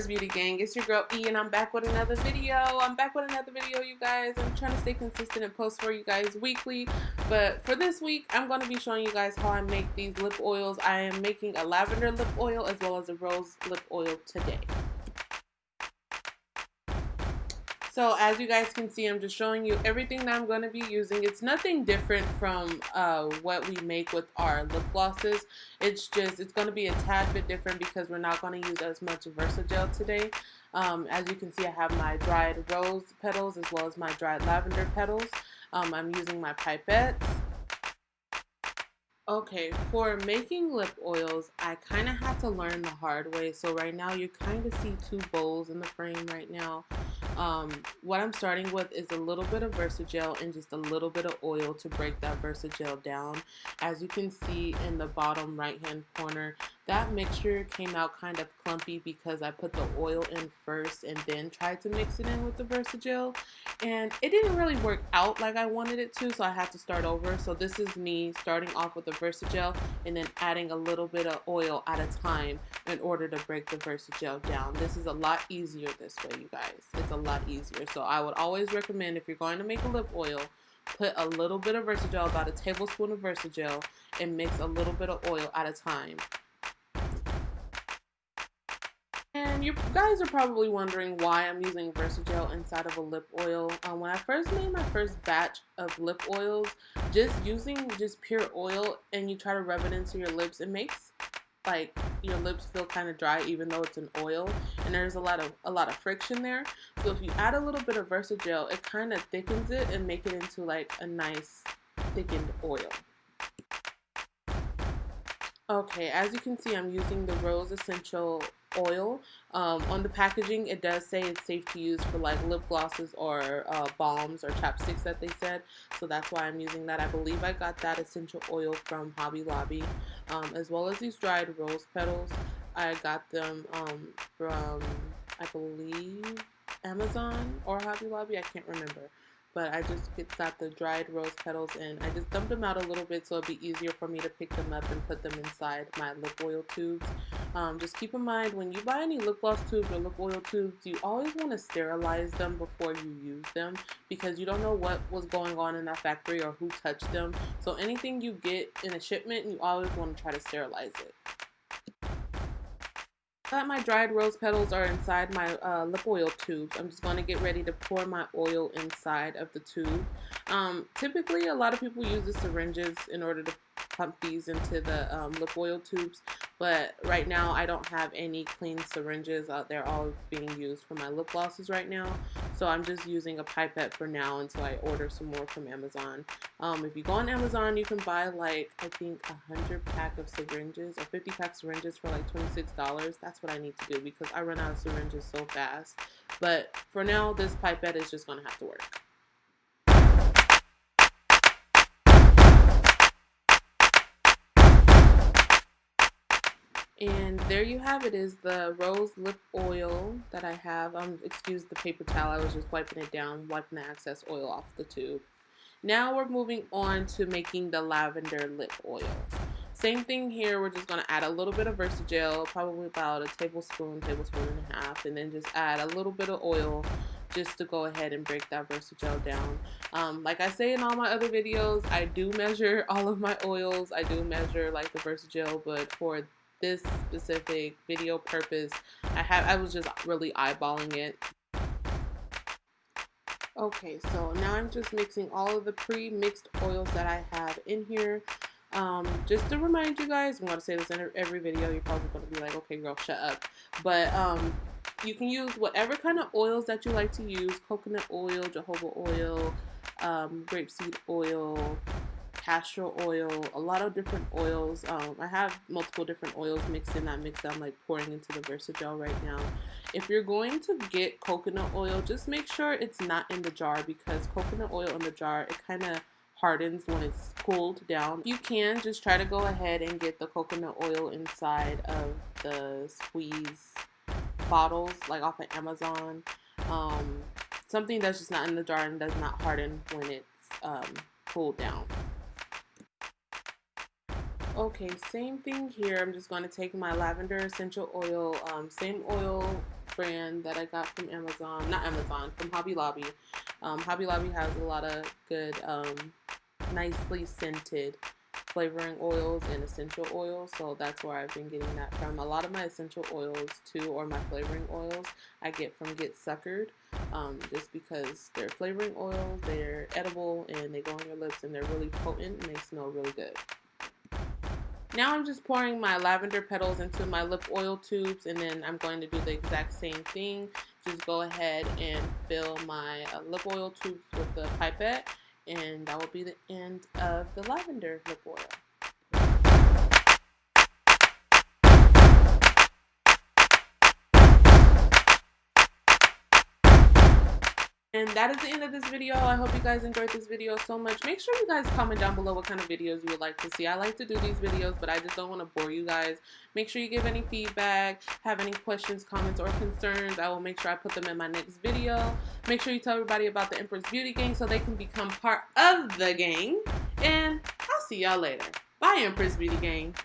Empress Beauty Gang? It's your girl E, and I'm back with another video. You guys. I'm trying to stay consistent and post for you guys weekly. But for this week, I'm going to be showing you guys how I make these lip oils. I am making a lavender lip oil as well as a rose lip oil today. So as you guys can see, I'm just showing you everything that I'm going to be using. It's nothing different from what we make with our lip glosses. It's going to be a tad bit different because we're not going to use as much Versagel today. As you can see, I have my dried rose petals as well as my dried lavender petals. I'm using my pipettes. Okay, for making lip oils, I kind of had to learn the hard way. So right now you kind of see two bowls in the frame right now. What I'm starting with is a little bit of Versagel and just a little bit of oil to break that Versagel down. As you can see in the bottom right hand corner, that mixture came out kind of clumpy because I put the oil in first and then tried to mix it in with the Versagel, and it didn't really work out like I wanted it to, so I had to start over. So this is me starting off with the Versagel and then adding a little bit of oil at a time in order to break the Versagel down. This is a lot easier this way, you guys. It's a lot easier. So I would always recommend, if you're going to make a lip oil, put a little bit of Versagel, about a tablespoon of Versagel, and mix a little bit of oil at a time. And you guys are probably wondering why I'm using Versagel inside of a lip oil. When I first made my first batch of lip oils, just using pure oil and you try to rub it into your lips, it makes like your lips feel kind of dry even though it's an oil, and there's a lot of friction there. So if you add a little bit of Versagel, it kind of thickens it and make it into like a nice thickened oil. Okay, as you can see, I'm using the Rose Essential Oil. On the packaging, it does say it's safe to use for like lip glosses or balms or chapsticks that they said. So that's why I'm using that. I believe I got that essential oil from Hobby Lobby, as well as these dried rose petals. I got them from, I believe, Amazon or Hobby Lobby. I can't remember. But I just got the dried rose petals and I just dumped them out a little bit so it'd be easier for me to pick them up and put them inside my lip oil tubes. Just keep in mind, when you buy any lip gloss tubes or lip oil tubes, you always want to sterilize them before you use them because you don't know what was going on in that factory or who touched them. So anything you get in a shipment, you always want to try to sterilize it. Now that my dried rose petals are inside my lip oil tubes, I'm just going to get ready to pour my oil inside of the tube. Typically, a lot of people use the syringes in order to pump these into the lip oil tubes, but right now I don't have any clean syringes. They're all being used for my lip glosses right now, so I'm just using a pipette for now until I order some more from Amazon. If you go on Amazon, you can buy like, I think, 100 pack of syringes or 50 pack syringes for like $26. That's what I need to do because I run out of syringes so fast. But for now, this pipette is just going to have to work. And there you have it, is the rose lip oil that I have. Excuse the paper towel, I was just wiping it down, wiping the excess oil off the tube. Now we're moving on to making the lavender lip oil. Same thing here, we're just going to add a little bit of Versagel, probably about a tablespoon and a half, and then just add a little bit of oil just to go ahead and break that Versagel down. Like I say in all my other videos, I do measure all of my oils. I do measure like the Versagel, but for this specific video purpose, I was just really eyeballing it. Okay, so now I'm just mixing all of the pre-mixed oils that I have in here. Just to remind you guys, I'm going to say this in every video, you're probably going to be like, okay girl, shut up. But you can use whatever kind of oils that you like to use: coconut oil, jojoba oil, grapeseed oil, castor oil, a lot of different oils. I have multiple different oils mixed in that mix that I'm like pouring into the Versagel right now. If you're going to get coconut oil, just make sure it's not in the jar because coconut oil in the jar, it kind of hardens when it's cooled down. You can just try to go ahead and get the coconut oil inside of the squeeze bottles, like off of Amazon. Something that's just not in the jar and does not harden when it's cooled down. Okay, same thing here. I'm just going to take my lavender essential oil, same oil brand that I got from Amazon. Not Amazon, from Hobby Lobby. Hobby Lobby has a lot of good, nicely scented flavoring oils and essential oils, so that's where I've been getting that from. A lot of my essential oils too, or my flavoring oils, I get from Get Suckered, just because they're flavoring oils, they're edible, and they go on your lips, and they're really potent, and they smell really good. Now I'm just pouring my lavender petals into my lip oil tubes, and then I'm going to do the exact same thing. Just go ahead and fill my lip oil tubes with the pipette, and that will be the end of the lavender lip oil. And that is the end of this video. I hope you guys enjoyed this video so much. Make sure you guys comment down below what kind of videos you would like to see. I like to do these videos, but I just don't want to bore you guys. Make sure you give any feedback, have any questions, comments, or concerns. I will make sure I put them in my next video. Make sure you tell everybody about the Empress Beauty Gang so they can become part of the gang. And I'll see y'all later. Bye, Empress Beauty Gang.